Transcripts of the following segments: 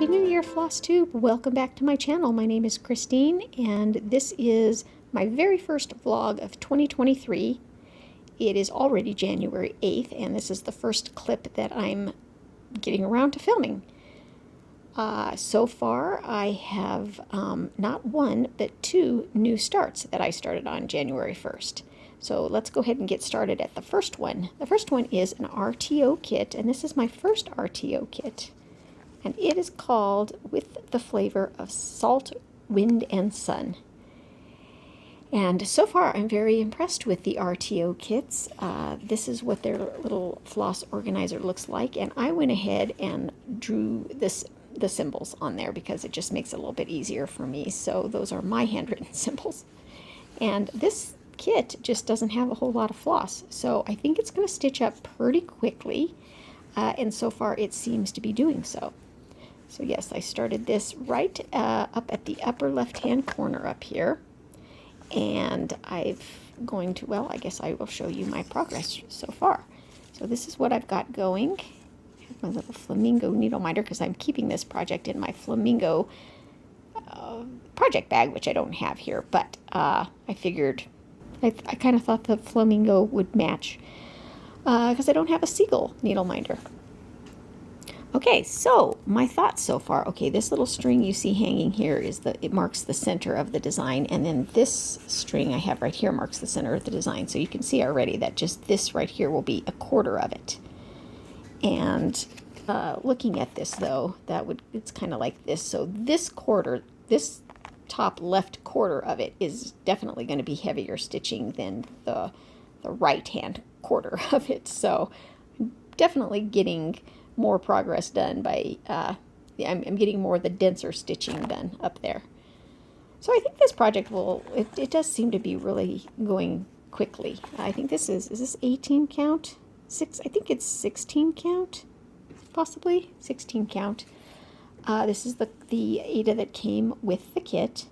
Happy New Year, Flosstube! Welcome back to my channel. My name is Christine, and this is my very first vlog of 2023. It is already January 8th, and this is the first clip that I'm getting around to filming. So far, I have not one, but two new starts that I started on January 1st. So let's go ahead and get started at the first one. The first one is an RTO kit, and this is my first RTO kit. And it is called With the Flavor of Salt, Wind, and Sun. And so far, I'm very impressed with the RTO kits. This is what their little floss organizer looks like. And I went ahead and drew the symbols on there because it just makes it a little bit easier for me. So those are my handwritten symbols. And this kit just doesn't have a whole lot of floss. So I think it's going to stitch up pretty quickly. And so far, it seems to be doing so. So yes, I started this right up at the upper left-hand corner up here. And I guess I will show you my progress so far. So this is what I've got going. I have my little flamingo needle minder because I'm keeping this project in my flamingo project bag, which I don't have here. But I figured, I kind of thought the flamingo would match because I don't have a seagull needle minder. Okay, so my thoughts so far. Okay, this little string you see hanging here it marks the center of the design, and then this string I have right here marks the center of the design. So you can see already that just this right here will be a quarter of it. And looking at this though, it's kind of like this. So this top left quarter of it is definitely going to be heavier stitching than the right hand quarter of it. So I'm definitely getting more progress done by, I'm getting more of the denser stitching done up there. So I think this project it does seem to be really going quickly. I think is this 18 count? I think it's 16 count, possibly 16 count. This is the Ada that came with the kit.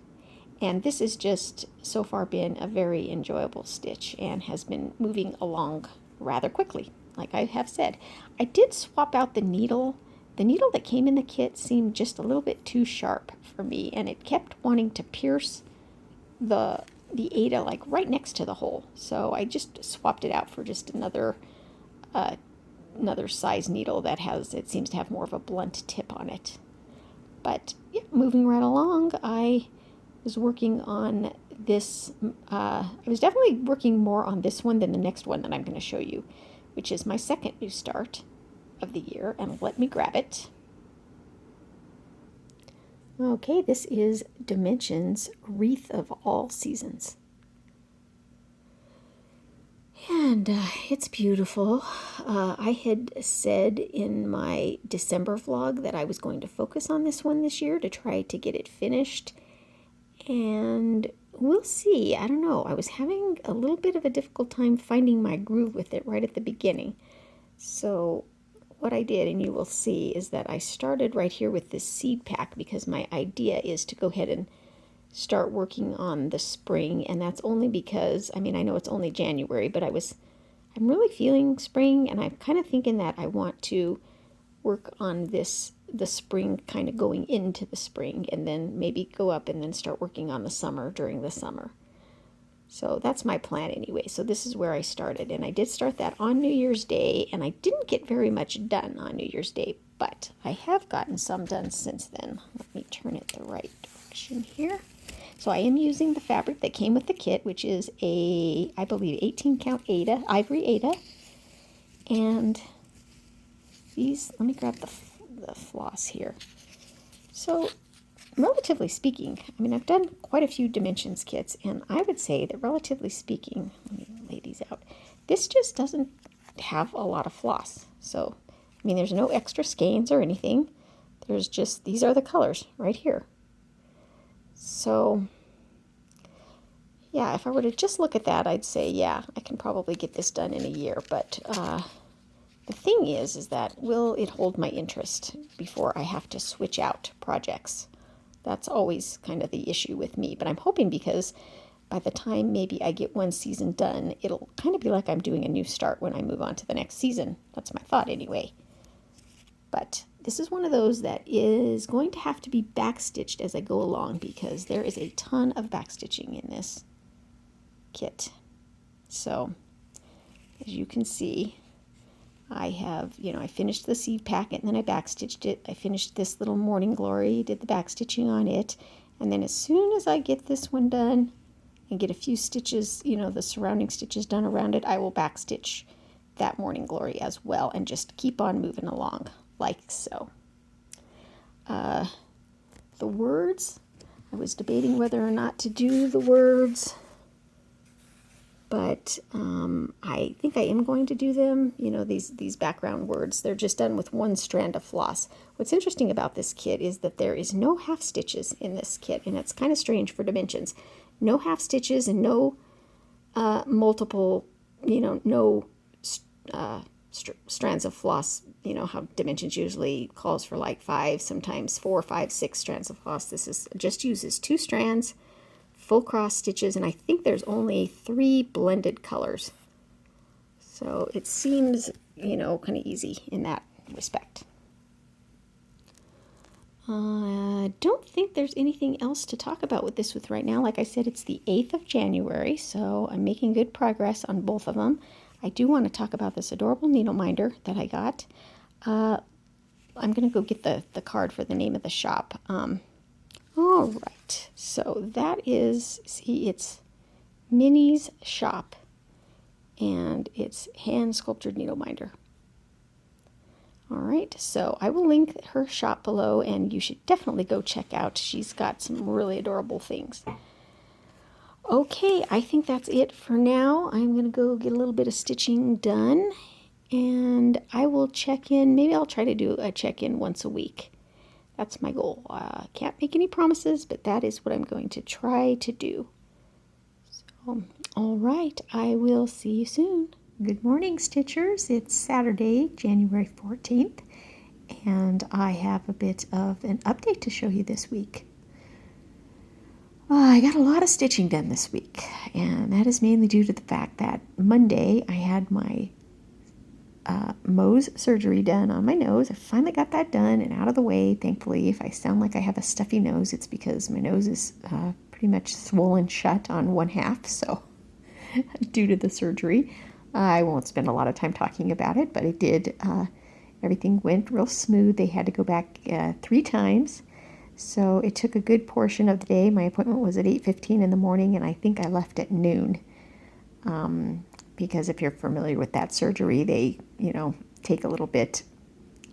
And this has just so far been a very enjoyable stitch and has been moving along rather quickly. Like I have said, I did swap out the needle. The needle that came in the kit seemed just a little bit too sharp for me, and it kept wanting to pierce the Ada like right next to the hole. So I just swapped it out for just another size needle that seems to have more of a blunt tip on it. But yeah, moving right along, I was working on this. I was definitely working more on this one than the next one that I'm going to show you, which is my second new start of the year, and let me grab it. Okay, this is Dimensions Wreath of All Seasons. And it's beautiful. I had said in my December vlog that I was going to focus on this one this year to try to get it finished. And we'll see. I don't know. I was having a little bit of a difficult time finding my groove with it right at the beginning. So what I did, and you will see, is that I started right here with this seed pack because my idea is to go ahead and start working on the spring. And that's only because, I know it's only January, but I'm really feeling spring, and I'm kind of thinking that I want to work on the spring kind of going into the spring, and then maybe go up and then start working on the summer during the summer. So that's my plan anyway. So this is where I started, and I did start that on New Year's Day, and I didn't get very much done on New Year's Day, but I have gotten some done since then. Let me turn it the right direction here. So I am using the fabric that came with the kit, which is I believe 18 count Ada, ivory Ada, and these, let me grab the floss here. So relatively speaking, I've done quite a few dimensions kits, and I would say that relatively speaking, let me lay these out, this just doesn't have a lot of floss. So there's no extra skeins or anything. There's just, these are the colors right here. So yeah, if I were to just look at that, I'd say, yeah, I can probably get this done in a year. But the thing is that will it hold my interest before I have to switch out projects? That's always kind of the issue with me. But I'm hoping, because by the time maybe I get one season done, it'll kind of be like I'm doing a new start when I move on to the next season. That's my thought anyway. But This is one of those that is going to have to be backstitched as I go along because there is a ton of backstitching in this kit. So, as you can see, I have, I finished the seed packet and then I backstitched it. I finished this little Morning Glory, did the backstitching on it. And then as soon as I get this one done and get a few stitches, the surrounding stitches done around it, I will backstitch that Morning Glory as well and just keep on moving along like so. The words, I was debating whether or not to do the words, but I think I am going to do them. These background words, they're just done with one strand of floss. What's interesting about this kit is that there is no half stitches in this kit, and it's kind of strange for dimensions. No half stitches and no multiple, no strands of floss. How dimensions usually calls for like 5, sometimes 4, 5, 6 strands of floss. This just uses 2 strands, full cross stitches, and I think there's only 3 blended colors. So it seems, kind of easy in that respect. I don't think there's anything else to talk about with this right now. Like I said, it's the 8th of January, so I'm making good progress on both of them. I do want to talk about this adorable needle minder that I got. I'm going to go get the card for the name of the shop. All right, so that is, see, it's Minnie's Shop, and it's hand sculptured needle minder. All right, so I will link her shop below, and you should definitely go check out. She's got some really adorable things. Okay, I think that's it for now. I'm going to go get a little bit of stitching done, and I will check in. Maybe I'll try to do a check-in once a week. That's my goal. Can't make any promises, but that is what I'm going to try to do. So, all right, I will see you soon. Good morning, Stitchers. It's Saturday, January 14th, and I have a bit of an update to show you this week. I got a lot of stitching done this week, and that is mainly due to the fact that Monday I had my Mohs surgery done on my nose. I finally got that done and out of the way, thankfully. If I sound like I have a stuffy nose, it's because my nose is pretty much swollen shut on one half, so due to the surgery. I won't spend a lot of time talking about it, but it did. Everything went real smooth. They had to go back 3 times. So it took a good portion of the day. My appointment was at 8:15 in the morning, and I think I left at noon. Because if you're familiar with that surgery, they, take a little bit,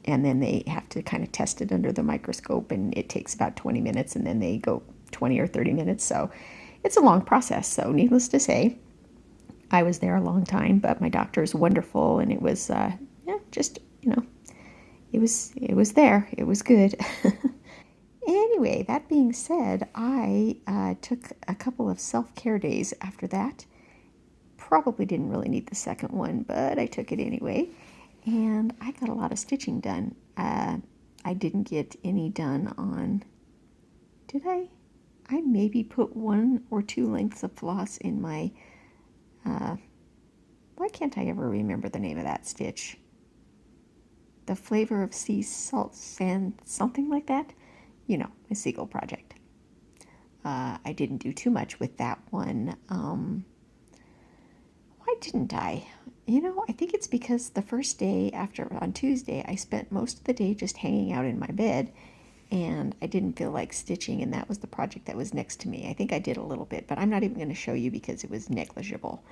and then they have to kind of test it under the microscope, and it takes about 20 minutes, and then they go 20 or 30 minutes. So it's a long process. So needless to say, I was there a long time, but my doctor is wonderful, and it was, it was there. It was good. Anyway, that being said, I took a couple of self-care days after that. Probably didn't really need the second one, but I took it anyway. And I got a lot of stitching done. I didn't get any done on... Did I? I maybe put 1 or 2 lengths of floss in my... why can't I ever remember the name of that stitch? The Flavour of Sea Salt Sand, something like that. My seagull project. I didn't do too much with that one. Why didn't I? I think it's because the first day on Tuesday, I spent most of the day just hanging out in my bed, and I didn't feel like stitching, and that was the project that was next to me. I think I did a little bit, but I'm not even going to show you because it was negligible.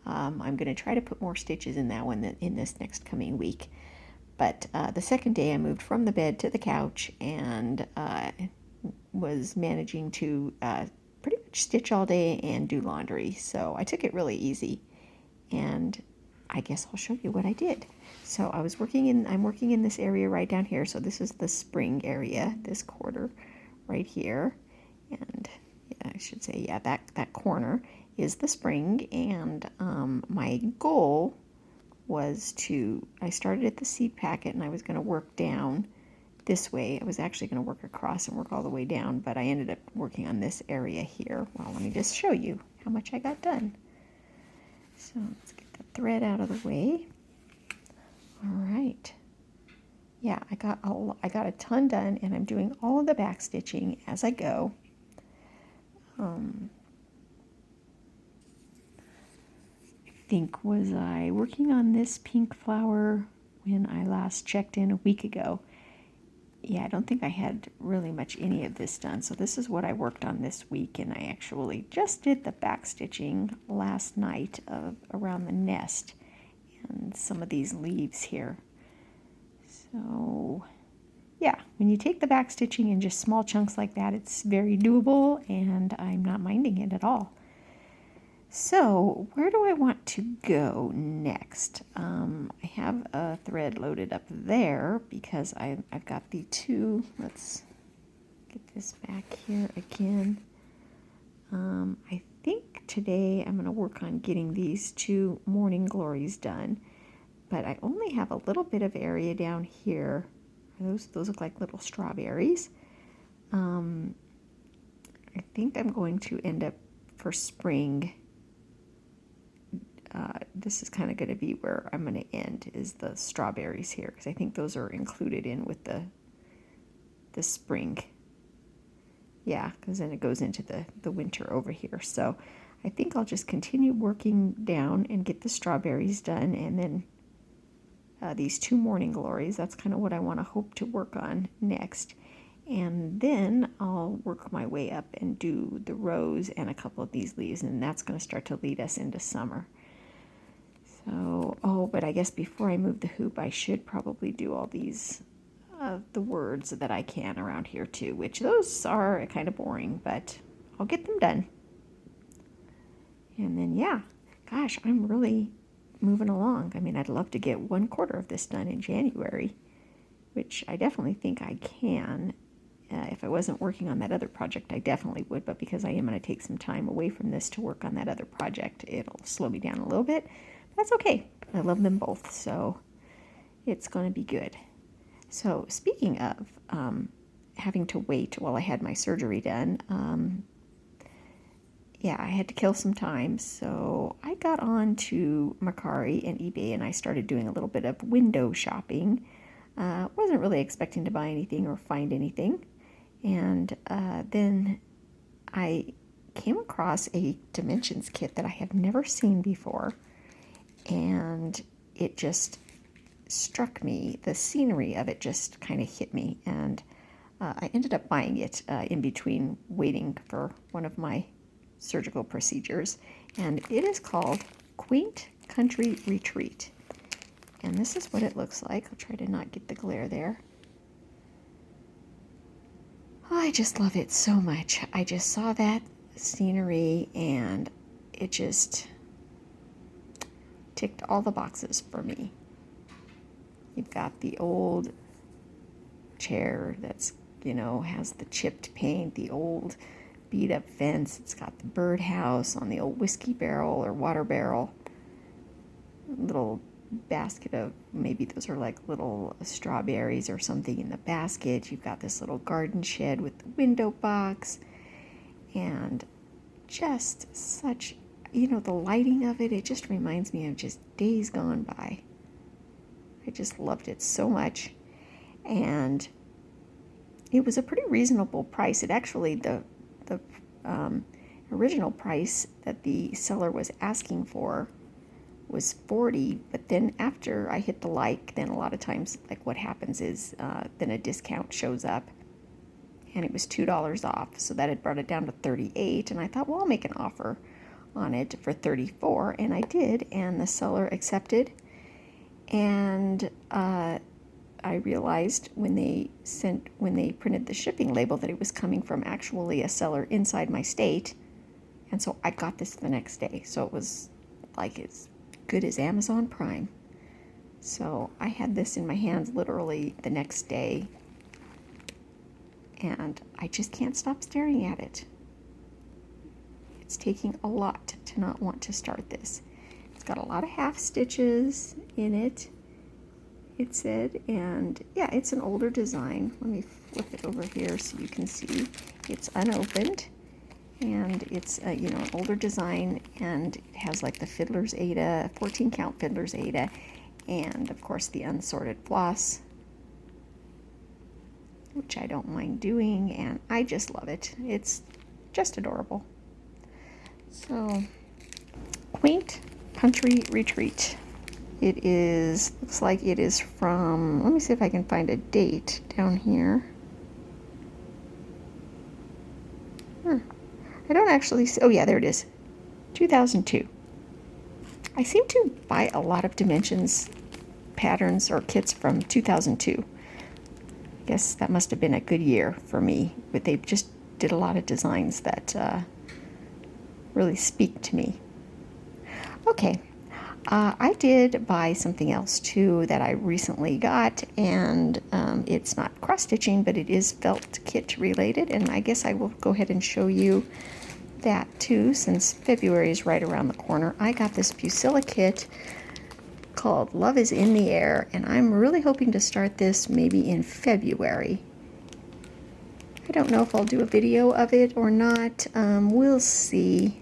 I'm going to try to put more stitches in that one in this next coming week. But the second day I moved from the bed to the couch and was managing to pretty much stitch all day and do laundry. So I took it really easy, and I guess I'll show you what I did. So I'm working in this area right down here. So this is the spring area, this quarter right here. And yeah, I should say, yeah, that corner is the spring. And my goal was I started at the seed packet, and I was going to work down this way. I was actually going to work across and work all the way down, but I ended up working on this area here. Well, let me just show you how much I got done. So let's get the thread out of the way. All right. yeah, I got a ton done, and I'm doing all of the back stitching as I go. I think, was I working on this pink flower when I last checked in a week ago? Yeah, I don't think I had really much any of this done. So this is what I worked on this week, and I actually just did the back stitching last night around the nest and some of these leaves here. So yeah, when you take the back stitching in just small chunks like that, it's very doable, and I'm not minding it at all. So where do I want to go next? I have a thread loaded up there because I've got the two. Let's get this back here again. I think today I'm going to work on getting these two morning glories done, but I only have a little bit of area down here. Those look like little strawberries. I think I'm going to end up for spring. This is kind of going to be where I'm going to end, is the strawberries here, because I think those are included in with the spring. Yeah, because then it goes into the winter over here. So I think I'll just continue working down and get the strawberries done, and then these two morning glories, that's kind of what I want to hope to work on next. And then I'll work my way up and do the rose and a couple of these leaves, and that's going to start to lead us into summer. So, oh, but I guess before I move the hoop, I should probably do all these, the words that I can around here too, which those are kind of boring, but I'll get them done. And then, yeah, gosh, I'm really moving along. I mean, I'd love to get 1/4 of this done in January, which I definitely think I can. If I wasn't working on that other project, I definitely would, but because I am going to take some time away from this to work on that other project, it'll slow me down a little bit. That's okay. I love them both, so it's going to be good. So speaking of having to wait while I had my surgery done, yeah, I had to kill some time, so I got on to Mercari and eBay, and I started doing a little bit of window shopping. Wasn't really expecting to buy anything or find anything, and then I came across a dimensions kit that I have never seen before, and it just struck me. The scenery of it just kind of hit me, and I ended up buying it in between waiting for one of my surgical procedures, and it is called Quaint Country Retreat, and this is what it looks like. I'll try to not get the glare there. Oh, I just love it so much. I just saw that scenery, and it just ticked all the boxes for me. You've got the old chair that's, has the chipped paint, the old beat up fence. It's got the birdhouse on the old whiskey barrel or water barrel. Little basket of, maybe those are like little strawberries or something in the basket. You've got this little garden shed with the window box, and just such, the lighting of it, it just reminds me of just days gone by. I just loved it so much, and it was a pretty reasonable price. It actually, the original price that the seller was asking for was $40, but then after I hit the like, then a lot of times, like, what happens is then a discount shows up, and it was $2 off, so that had brought it down to $38, and I thought, well, I'll make an offer on it for $34, and I did, and the seller accepted. And I realized when they printed the shipping label that it was coming from actually a seller inside my state, and so I got this the next day. So it was like as good as Amazon Prime. So I had this in my hands literally the next day, and I just can't stop staring at it. It's taking a lot to not want to start this. It's got a lot of half stitches in it, it said, and yeah, it's an older design. Let me flip it over here so you can see. It's unopened, and it's an older design, and it has like the Fiddler's Aida, 14 count Fiddler's Aida, and of course the unsorted floss which I don't mind doing, and I just love it. It's just adorable. So, Quaint Country Retreat. It is, looks like it is from, let me see if I can find a date down here. I don't actually see, oh yeah, there it is, 2002. I seem to buy a lot of dimensions patterns or kits from 2002. I guess that must have been a good year for me, but they just did a lot of designs that really speak to me. Okay, I did buy something else too that I recently got, and it's not cross-stitching, but it is felt kit related, and I guess I will go ahead and show you that too, since February is right around the corner. I got this Fuchsilla kit called Love is in the Air, and I'm really hoping to start this maybe in February. I don't know if I'll do a video of it or not. We'll see.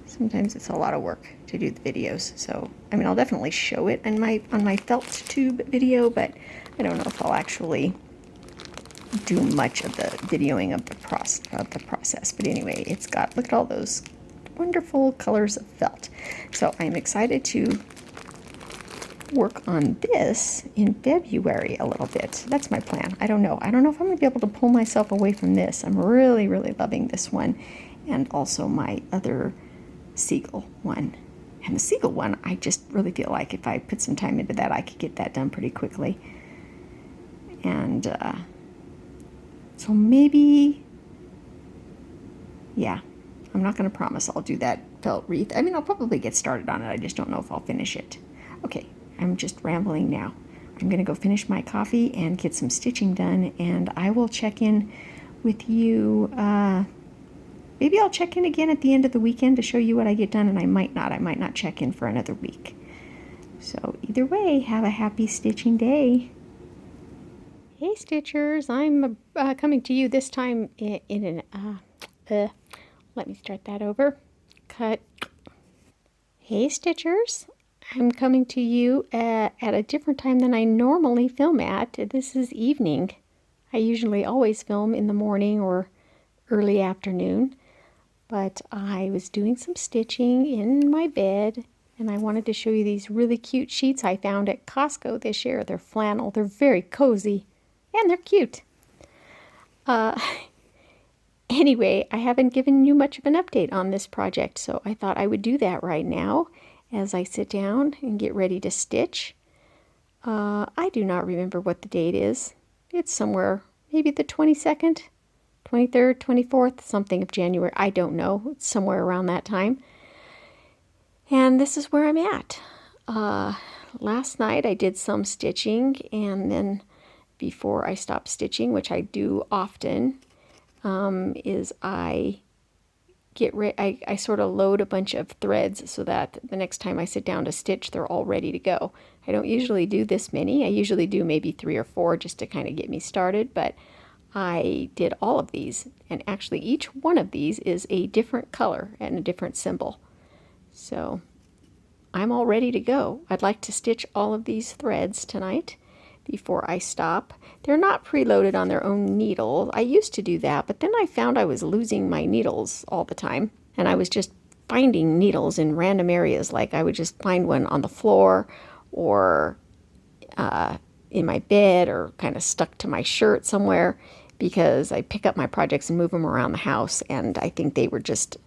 Sometimes it's a lot of work to do the videos, so I mean, I'll definitely show it on my Flosstube video, but I don't know if I'll actually do much of the videoing of the process. But anyway, it's got, look at all those wonderful colors of felt. So I'm excited to work on this in February a little bit. That's my plan. I don't know if I'm going to be able to pull myself away from this. I'm really, really loving this one, and also my other Seagull one. And the Seagull one, I just really feel like if I put some time into that, I could get that done pretty quickly. And so maybe, yeah, I'm not going to promise I'll do that felt wreath. I mean, I'll probably get started on it. I just don't know if I'll finish it. Okay, I'm just rambling now. I'm going to go finish my coffee and get some stitching done, and I will check in with you. Maybe I'll check in again at the end of the weekend to show you what I get done, and I might not check in for another week. So either way, have a happy stitching day. Hey Stitchers, I'm coming to you this time in an, let me start that over. Cut. Hey Stitchers, I'm coming to you at a different time than I normally film at. This is evening. I usually always film in the morning or early afternoon, but I was doing some stitching in my bed, and I wanted to show you these really cute sheets I found at Costco this year. They're flannel. They're very cozy. And they're cute. Anyway, I haven't given you much of an update on this project, so I thought I would do that right now as I sit down and get ready to stitch. I do not remember what the date is. It's somewhere, maybe the 22nd, 23rd, 24th, something of January. I don't know. It's somewhere around that time. And this is where I'm at. Last night I did some stitching, and then before I stop stitching, which I do often, is I get I sort of load a bunch of threads so that the next time I sit down to stitch, they're all ready to go. I don't usually do this many. I usually do maybe 3 or 4 just to kind of get me started, but I did all of these, and actually each one of these is a different color and a different symbol. So I'm all ready to go. I'd like to stitch all of these threads tonight before I stop. They're not preloaded on their own needle. I used to do that, but then I found I was losing my needles all the time, and I was just finding needles in random areas. Like I would just find one on the floor or in my bed or kind of stuck to my shirt somewhere, because I pick up my projects and move them around the house, and I think they were just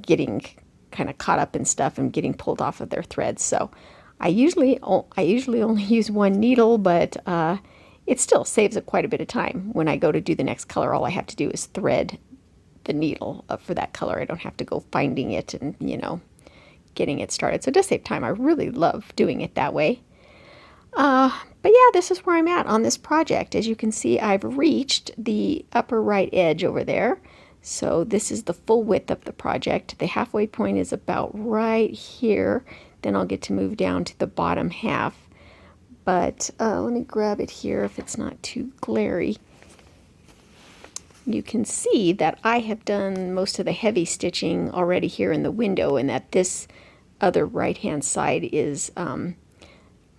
getting kind of caught up in stuff and getting pulled off of their threads. So I usually only use one needle, but it still saves quite a bit of time. When I go to do the next color, all I have to do is thread the needle for that color. I don't have to go finding it and, getting it started. So it does save time. I really love doing it that way. But yeah, this is where I'm at on this project. As you can see, I've reached the upper right edge over there. So this is the full width of the project. The halfway point is about right here. Then I'll get to move down to the bottom half. But let me grab it here if it's not too glary. You can see that I have done most of the heavy stitching already here in the window, and that this other right-hand side is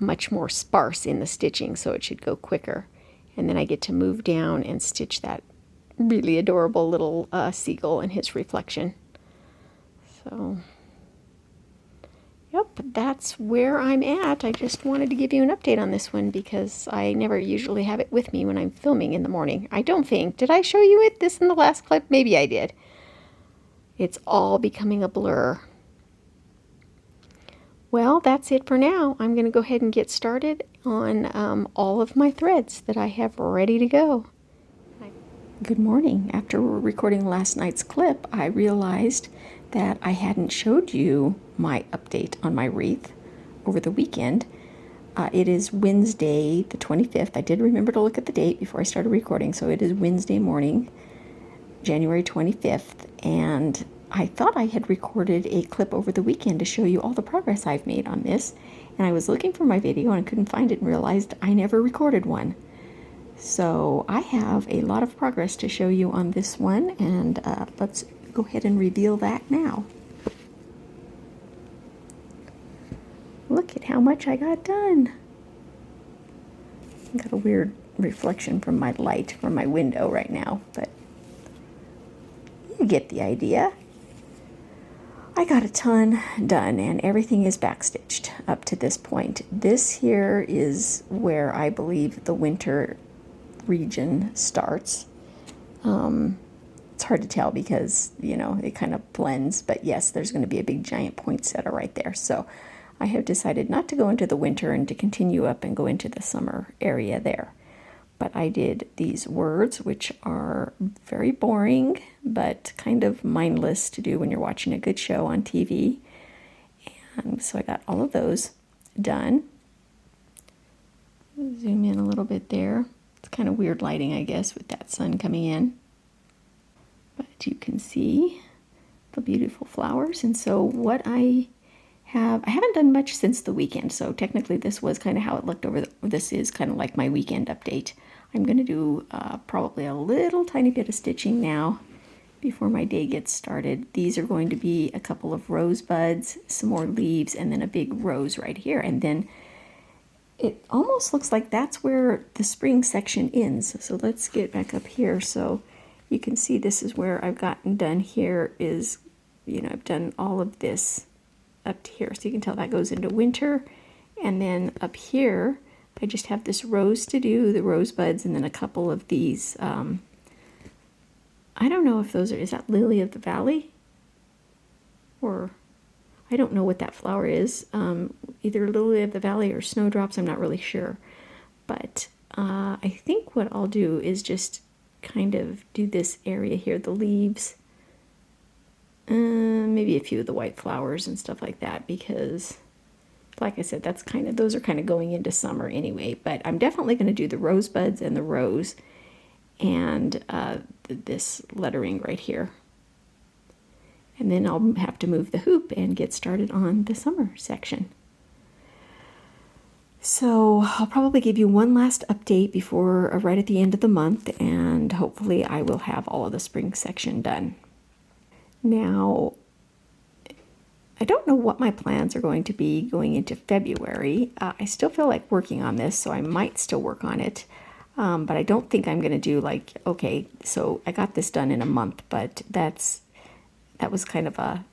much more sparse in the stitching, so it should go quicker. And then I get to move down and stitch that really adorable little seagull and his reflection. So, yep, that's where I'm at. I just wanted to give you an update on this one because I never usually have it with me when I'm filming in the morning. I don't think. Did I show you this in the last clip? Maybe I did. It's all becoming a blur. Well, that's it for now. I'm going to go ahead and get started on all of my threads that I have ready to go. Good morning. After recording last night's clip, I realized that I hadn't showed you my update on my wreath over the weekend. It is Wednesday the 25th. I did remember to look at the date before I started recording, so it is Wednesday morning, January 25th, and I thought I had recorded a clip over the weekend to show you all the progress I've made on this, and I was looking for my video and I couldn't find it and realized I never recorded one. So I have a lot of progress to show you on this one, and let's go ahead and reveal that now. Look at how much I got done. Got a weird reflection from my light from my window right now, but you get the idea. I got a ton done and everything is backstitched up to this point. This here is where I believe the winter region starts. It's hard to tell because, you know, it kind of blends, but yes, there's going to be a big giant poinsettia right there. So I have decided not to go into the winter and to continue up and go into the summer area there. But I did these words, which are very boring, but kind of mindless to do when you're watching a good show on TV. And so I got all of those done. Zoom in a little bit there. It's kind of weird lighting, I guess, with that sun coming in. But you can see the beautiful flowers. And so what I haven't done much since the weekend, so technically this was kind of how it looked this is kind of like my weekend update. I'm going to do probably a little tiny bit of stitching now before my day gets started. These are going to be a couple of rosebuds, some more leaves, and then a big rose right here. And then it almost looks like that's where the spring section ends. So let's get back up here so you can see this is where I've gotten done. Here is, you know, I've done all of this up to here. So you can tell that goes into winter. And then up here, I just have this rose to do, the rosebuds, and then a couple of these. I don't know if those are, is that Lily of the Valley? Or, I don't know what that flower is. Either Lily of the Valley or Snowdrops, I'm not really sure. But I think what I'll do is just kind of do this area here, the leaves. Maybe a few of the white flowers and stuff like that, because like I said, that's kind of, those are kind of going into summer anyway, but I'm definitely going to do the rosebuds and the rose and this lettering right here. And then I'll have to move the hoop and get started on the summer section. So I'll probably give you one last update before right at the end of the month, and hopefully I will have all of the spring section done. Now, I don't know what my plans are going to be going into February. I still feel like working on this, so I might still work on it. But I don't think I'm going to do like, okay, so I got this done in a month, but that was kind of a,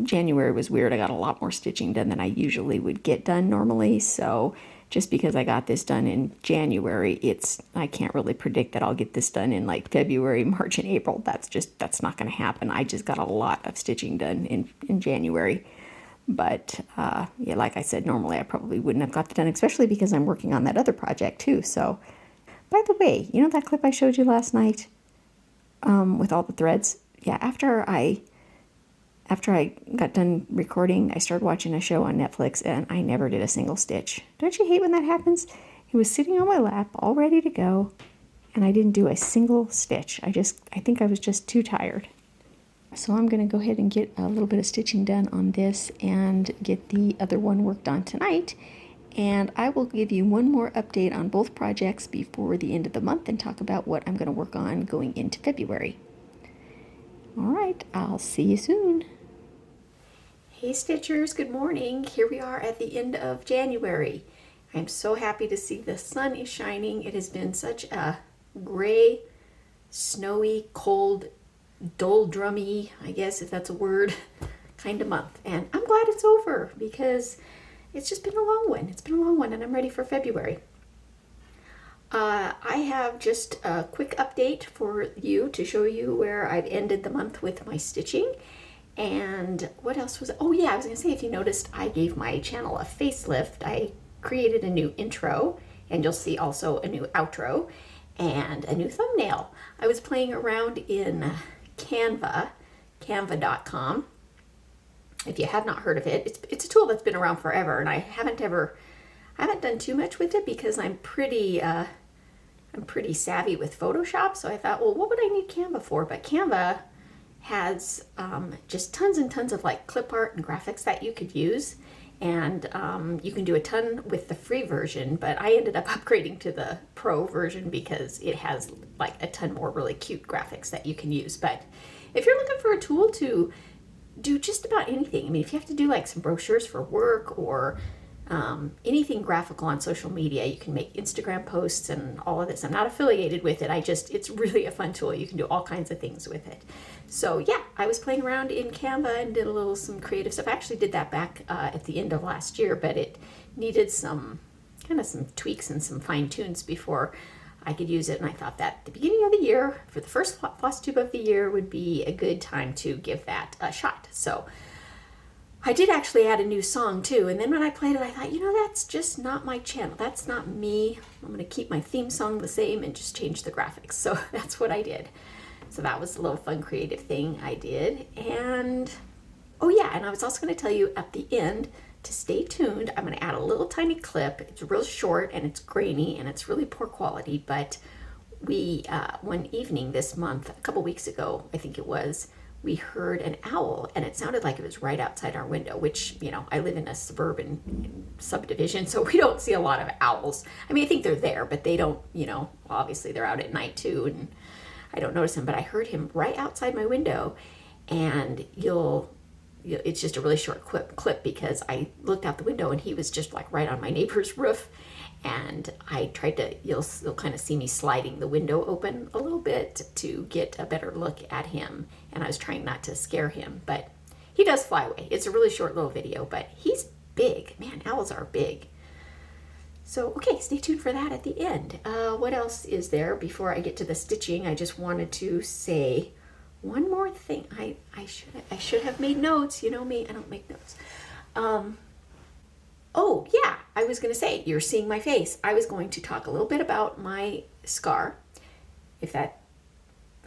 January was weird. I got a lot more stitching done than I usually would get done normally. So just because I got this done in January, I can't really predict that I'll get this done in like February, March, and April. That's not going to happen. I just got a lot of stitching done in January. But yeah, like I said, normally I probably wouldn't have got that done, especially because I'm working on that other project too. So, by the way, you know that clip I showed you last night with all the threads? Yeah, after I got done recording, I started watching a show on Netflix, and I never did a single stitch. Don't you hate when that happens? It was sitting on my lap, all ready to go, and I didn't do a single stitch. I think I was just too tired. So I'm going to go ahead and get a little bit of stitching done on this and get the other one worked on tonight. And I will give you one more update on both projects before the end of the month and talk about what I'm going to work on going into February. All right, I'll see you soon. Hey Stitchers, good morning. Here we are at the end of January. I'm so happy to see the sun is shining. It has been such a gray, snowy, cold, doldrummy, I guess if that's a word, kind of month. And I'm glad it's over because it's just been a long one. It's been a long one and I'm ready for February. I have just a quick update for you to show you where I've ended the month with my stitching. And what else was it? Oh yeah, I was gonna say, if you noticed, I gave my channel a facelift. I created a new intro, and you'll see also a new outro and a new thumbnail. I was playing around in canva.com. If you have not heard of it, it's a tool that's been around forever, and I haven't done too much with it because I'm pretty savvy with Photoshop. So I thought, well, what would I need Canva for? But Canva has just tons and tons of like clip art and graphics that you could use, and you can do a ton with the free version, but I ended up upgrading to the pro version because it has like a ton more really cute graphics that you can use. But if you're looking for a tool to do just about anything, I mean, if you have to do like some brochures for work or anything graphical on social media, you can make Instagram posts and all of this. I'm not affiliated with it. It's really a fun tool. You can do all kinds of things with it. So yeah, I was playing around in Canva and did some creative stuff. I actually did that back at the end of last year, but it needed some tweaks and some fine tunes before I could use it. And I thought that at the beginning of the year, for the first Flosstube of the year, would be a good time to give that a shot. So I did actually add a new song too, and then when I played it, I thought, that's just not my channel. That's not me. I'm going to keep my theme song the same and just change the graphics. So that's what I did. So that was a little fun creative thing I did. And oh yeah, and I was also going to tell you at the end to stay tuned. I'm going to add a little tiny clip. It's real short and it's grainy and it's really poor quality, but we, one evening this month, a couple weeks ago, I think it was, we heard an owl, and it sounded like it was right outside our window, which, I live in a suburban subdivision, so we don't see a lot of owls. I mean, I think they're there, but they don't, obviously they're out at night too, and I don't notice them, but I heard him right outside my window, and it's just a really short clip because I looked out the window and he was just like right on my neighbor's roof. And I tried to, you'll kind of see me sliding the window open a little bit to get a better look at him. And I was trying not to scare him, but he does fly away. It's a really short little video, but he's big. Man, owls are big. So, okay, stay tuned for that at the end. What else is there before I get to the stitching? I just wanted to say one more thing. I should have made notes. You know me, I don't make notes. Oh yeah, I was going to say, you're seeing my face. I was going to talk a little bit about my scar.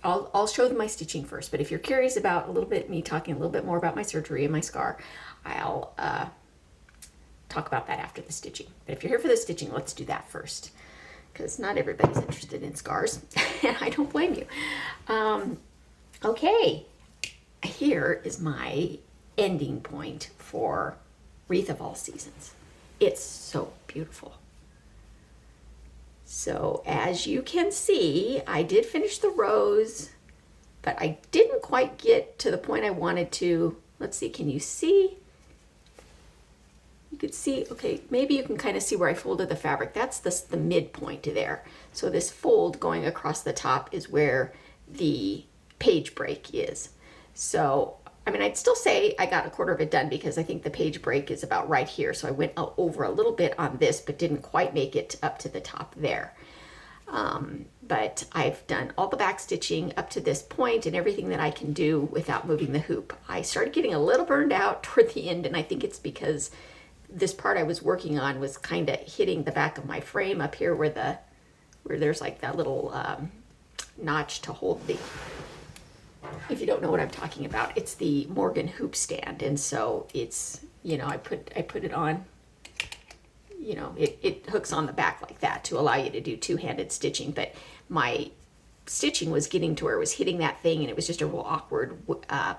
I'll show them my stitching first, but if you're curious about me talking a little bit more about my surgery and my scar, I'll talk about that after the stitching. But if you're here for the stitching, let's do that first, because not everybody's interested in scars, and I don't blame you. Okay, here is my ending point for Wreath of All Seasons. It's so beautiful. So as you can see, I did finish the rows, but I didn't quite get to the point I wanted to. Let's see, can you see? You could see, okay, maybe you can kind of see where I folded the fabric. That's the midpoint there. So this fold going across the top is where the page break is. So I mean, I'd still say I got a quarter of it done because I think the page break is about right here. So I went over a little bit on this, but didn't quite make it up to the top there. But I've done all the back stitching up to this point and everything that I can do without moving the hoop. I started getting a little burned out toward the end, and I think it's because this part I was working on was kind of hitting the back of my frame up here where there's like that little notch to hold the, if you don't know what I'm talking about, it's the Morgan hoop stand. And so it's, I put it on, it hooks on the back like that to allow you to do two-handed stitching. But my stitching was getting to where it was hitting that thing, and it was just a real awkward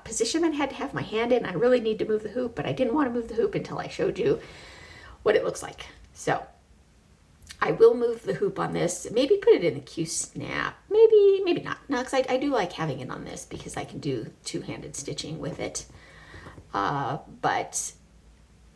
position that I had to have my hand in. I really need to move the hoop, but I didn't want to move the hoop until I showed you what it looks like. So I will move the hoop on this, maybe put it in the Q-snap, maybe not. No, because I do like having it on this because I can do two-handed stitching with it. But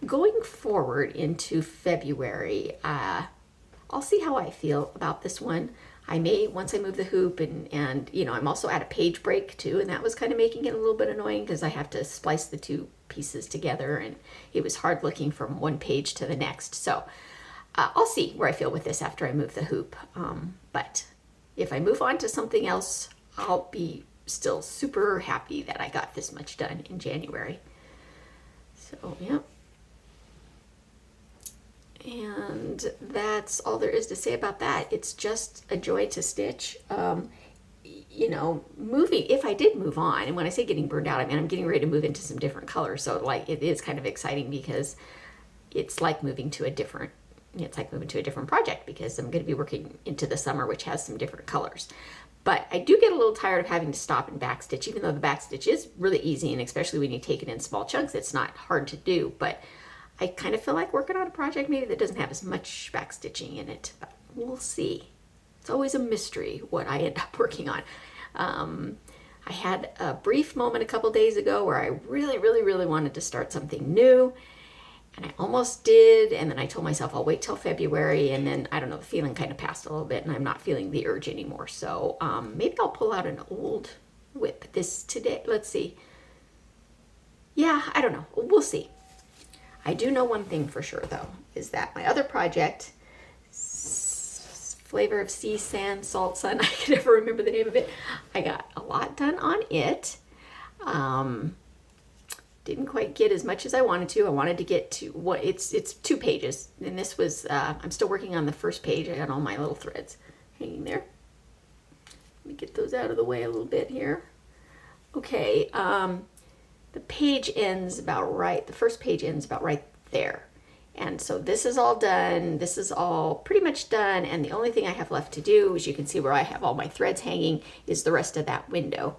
going forward into February, I'll see how I feel about this one. I may, once I move the hoop, and you know, I'm also at a page break too, and that was kind of making it a little bit annoying because I have to splice the two pieces together, and it was hard looking from one page to the next. So I'll see where I feel with this after I move the hoop. But if I move on to something else, I'll be still super happy that I got this much done in January. So, yeah. And that's all there is to say about that. It's just a joy to stitch. You know, moving, if I did move on, and when I say getting burned out, I mean I'm getting ready to move into some different colors. So like it is kind of exciting because it's like moving to a different, it's like moving to a different project because I'm going to be working into the summer, which has some different colors. But I do get a little tired of having to stop and backstitch, even though the backstitch is really easy, and especially when you take it in small chunks, it's not hard to do. But I kind of feel like working on a project maybe that doesn't have as much backstitching in it. But we'll see. It's always a mystery what I end up working on. I had a brief moment a couple days ago where I really wanted to start something new, and I almost did, and then I told myself I'll wait till February, and then I don't know, the feeling kind of passed a little bit, and I'm not feeling the urge anymore. So maybe I'll pull out an old whip this today. Let's see. Yeah, I don't know. We'll see. I do know one thing for sure though, is that my other project, Flavour of Sea, Sand, Salt, Sun, I can never remember the name of it. I got a lot done on it. Didn't quite get as much as I wanted to. I wanted to get to what it's 2 pages, and this was I'm still working on the first page. I got all my little threads hanging there. Let me get those out of the way a little bit here. Okay, the page ends about right. The first page ends about right there. And so this is all done. This is all pretty much done. And the only thing I have left to do, as you can see where I have all my threads hanging, is the rest of that window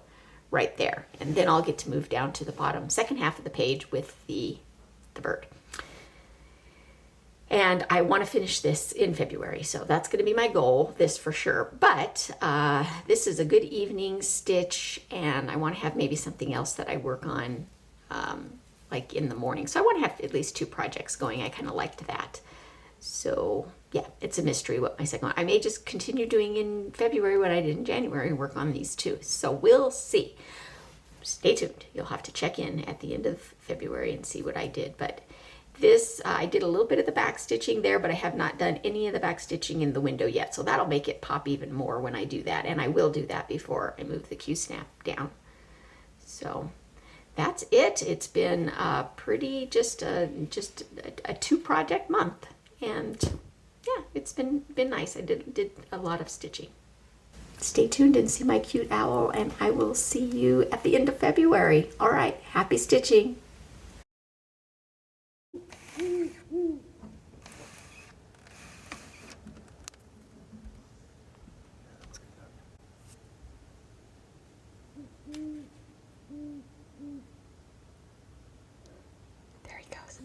right there. And then I'll get to move down to the bottom second half of the page with the bird. And I want to finish this in February. So that's going to be my goal, this for sure. But this is a good evening stitch, and I want to have maybe something else that I work on like in the morning. So I want to have at least 2 projects going. I kind of liked that. So yeah, it's a mystery what my second one. I may just continue doing in February what I did in January and work on these 2. So we'll see. Stay tuned. You'll have to check in at the end of February and see what I did. But this, I did a little bit of the back stitching there, but I have not done any of the back stitching in the window yet. So that'll make it pop even more when I do that. And I will do that before I move the Q-snap down. So that's it. It's been pretty just a 2 project month, and yeah, it's been nice. I did a lot of stitching. Stay tuned and see my cute owl, and I will see you at the end of February. All right, happy stitching. There he goes.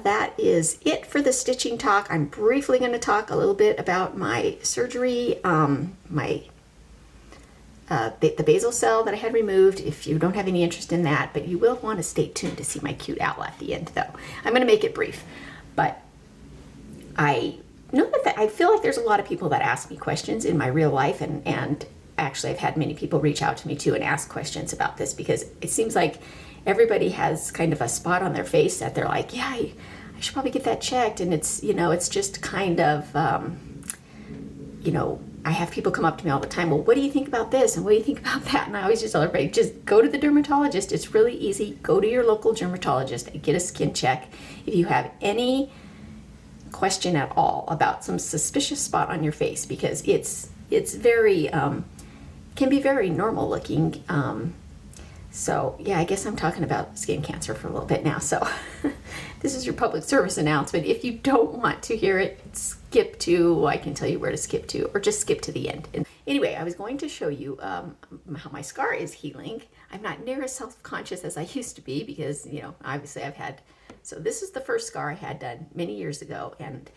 That is it for the stitching talk. I'm briefly going to talk a little bit about my surgery, the basal cell that I had removed, if you don't have any interest in that, but you will want to stay tuned to see my cute owl at the end though. I'm going to make it brief, but I know that I feel like there's a lot of people that ask me questions in my real life, and actually I've had many people reach out to me too and ask questions about this, because it seems like everybody has kind of a spot on their face that they're like, yeah, I should probably get that checked. And it's, you know, it's just kind of, you know, I have people come up to me all the time, well, what do you think about this? And what do you think about that? And I always just tell everybody, just go to the dermatologist. It's really easy. Go to your local dermatologist and get a skin check. If you have any question at all about some suspicious spot on your face, because it's very, can be very normal looking. So yeah, I guess I'm talking about skin cancer for a little bit now. So this is your public service announcement. If you don't want to hear it, skip to, I can tell you where to skip to, or just skip to the end. And anyway, I was going to show you how my scar is healing. I'm not near as self-conscious as I used to be because, you know, obviously I've had So this is the first scar I had done many years ago, and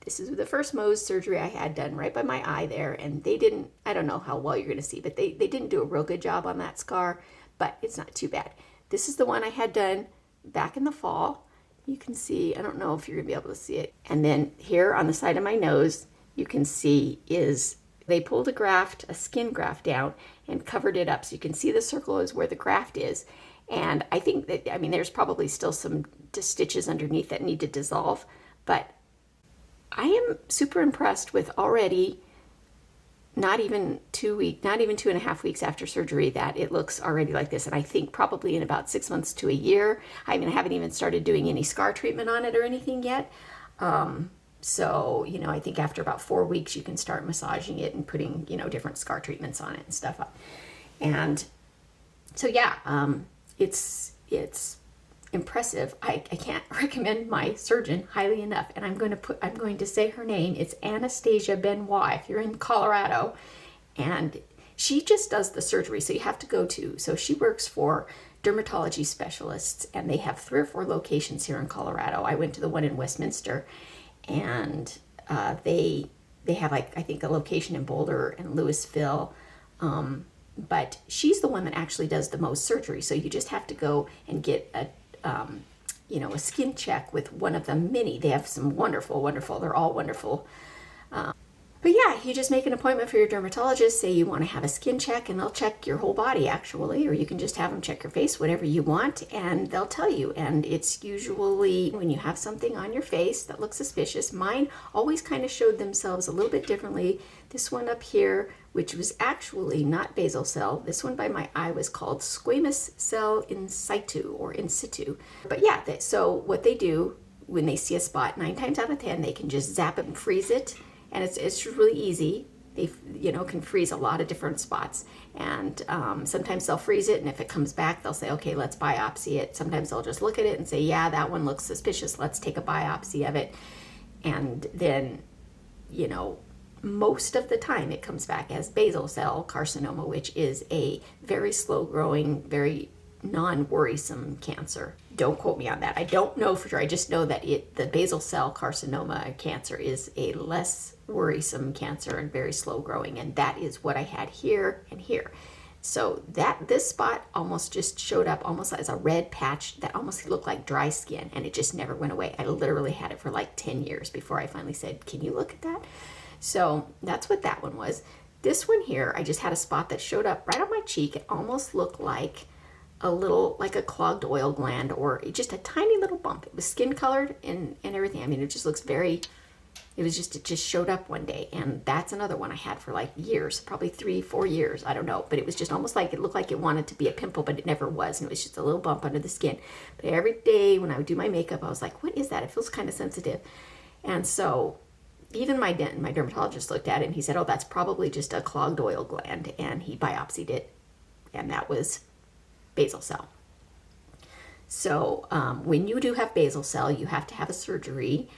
this is the first Mohs surgery I had done right by my eye there, and they didn't, I don't know how well you're going to see, but they didn't do a real good job on that scar, but it's not too bad. This is the one I had done back in the fall. You can see, I don't know if you're going to be able to see it. And then here on the side of my nose, you can see is they pulled a skin graft down and covered it up. So you can see the circle is where the graft is. And I think that, I mean, there's probably still some stitches underneath that need to dissolve, but I am super impressed with already not even 2.5 weeks after surgery that it looks already like this. And I think probably in about 6 months to a year. I mean, I haven't even started doing any scar treatment on it or anything yet. So, you know, I think after about 4 weeks, you can start massaging it and putting, you know, different scar treatments on it and stuff. And so, yeah, it's impressive. I can't recommend my surgeon highly enough. And I'm going to say her name. It's Anastasia Benoit if you're in Colorado. And she just does the surgery. So you have to go to, so she works for dermatology specialists, and they have 3 or 4 locations here in Colorado. I went to the one in Westminster, and they have, like, I think a location in Boulder and Louisville. But she's the one that actually does the most surgery. So you just have to go and get a skin check with one of the many. They have some wonderful, they're all wonderful. But yeah, you just make an appointment for your dermatologist, say you want to have a skin check, and they'll check your whole body actually, or you can just have them check your face, whatever you want, and they'll tell you. And it's usually when you have something on your face that looks suspicious. Mine always kind of showed themselves a little bit differently. This one up here, which was actually not basal cell. This one by my eye was called squamous cell in situ or in situ. But yeah, so what they do when they see a spot, 9 times out of 10, they can just zap it and freeze it. And it's really easy. They, can freeze a lot of different spots. And sometimes they'll freeze it, and if it comes back, they'll say, okay, let's biopsy it. Sometimes they'll just look at it and say, yeah, that one looks suspicious. Let's take a biopsy of it. And then, most of the time it comes back as basal cell carcinoma, which is a very slow growing, very non-worrisome cancer. Don't quote me on that. I don't know for sure. I just know that the basal cell carcinoma cancer is a less worrisome cancer and very slow growing, and that is what I had here and here. So this spot almost just showed up almost as a red patch that almost looked like dry skin, and it just never went away. I literally had it for like 10 years before I finally said, can you look at that? So that's what that one was. This one here, I just had a spot that showed up right on my cheek. It almost looked like a clogged oil gland, or just a tiny little bump. It was skin colored and everything. I mean, it just looks it just showed up one day. And that's another one I had for like years, probably 3-4 years. I don't know, but it was just almost like it looked like it wanted to be a pimple, but it never was. And it was just a little bump under the skin. But every day when I would do my makeup, I was like, what is that? It feels kind of sensitive. And so even my dermatologist looked at it and he said, oh, that's probably just a clogged oil gland. And he biopsied it, and that was basal cell. So when you do have basal cell, you have to have a surgery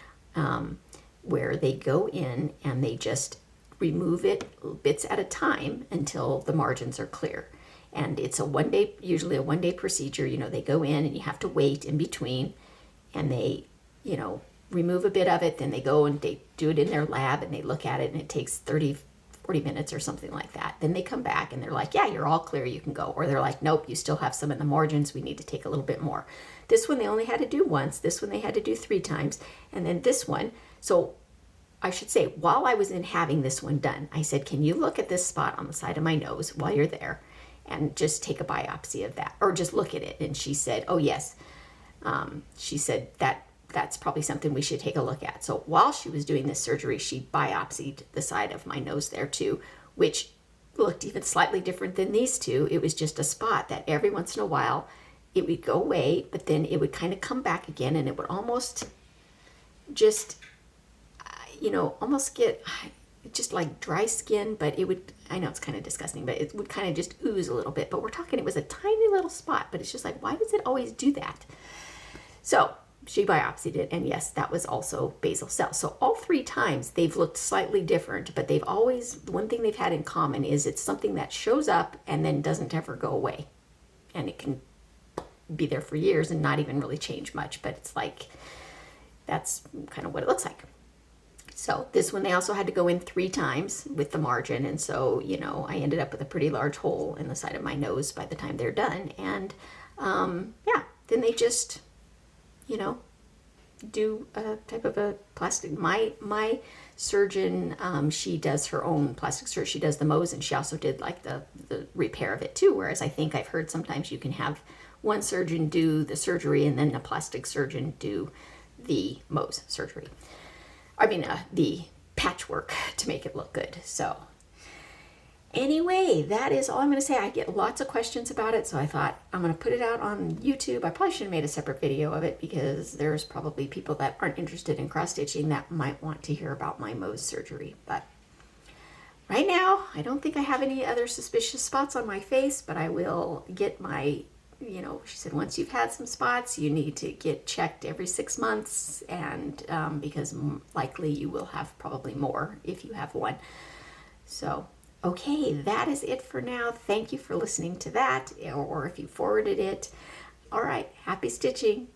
where they go in and they just remove it bits at a time until the margins are clear. And it's usually a one day procedure. They go in and you have to wait in between, and they, remove a bit of it, then they go and they do it in their lab and they look at it, and it takes 30-40 minutes or something like that. Then they come back and they're like, yeah, you're all clear, you can go. Or they're like, nope, you still have some in the margins, we need to take a little bit more. This one they only had to do once, this one they had to do 3 times, and then this one, so I should say, while I was in having this one done, I said, can you look at this spot on the side of my nose while you're there and just take a biopsy of that, or just look at it? And she said, oh yes. She said that's probably something we should take a look at. So while she was doing this surgery, she biopsied the side of my nose there too, which looked even slightly different than these two. It was just a spot that every once in a while it would go away, but then it would kind of come back again, and it would almost just, almost get just like dry skin, but it would, I know it's kind of disgusting, but it would kind of just ooze a little bit. But we're talking, it was a tiny little spot, but it's just like, why does it always do that? So she biopsied it, and yes, that was also basal cell. So all 3 times they've looked slightly different, but they've always, one thing they've had in common is it's something that shows up and then doesn't ever go away. And it can be there for years and not even really change much, but it's like, that's kind of what it looks like. So this one, they also had to go in 3 times with the margin. And so, you know, I ended up with a pretty large hole in the side of my nose by the time they're done. And yeah, then they just, you know, do a type of a plastic. My surgeon, she does her own plastic surgery. She does the Mohs, and she also did like the repair of it too. Whereas I think I've heard sometimes you can have one surgeon do the surgery and then a plastic surgeon do the Mohs surgery. I mean, the patchwork to make it look good. So anyway, that is all I'm going to say. I get lots of questions about it, so I thought I'm going to put it out on YouTube. I probably should have made a separate video of it because there's probably people that aren't interested in cross-stitching that might want to hear about my Mohs surgery. But right now, I don't think I have any other suspicious spots on my face, but I will get my, you know, she said once you've had some spots, you need to get checked every 6 months, and because likely you will have probably more if you have one. So, okay, that is it for now. Thank you for listening to that, or if you forwarded it. All right, happy stitching.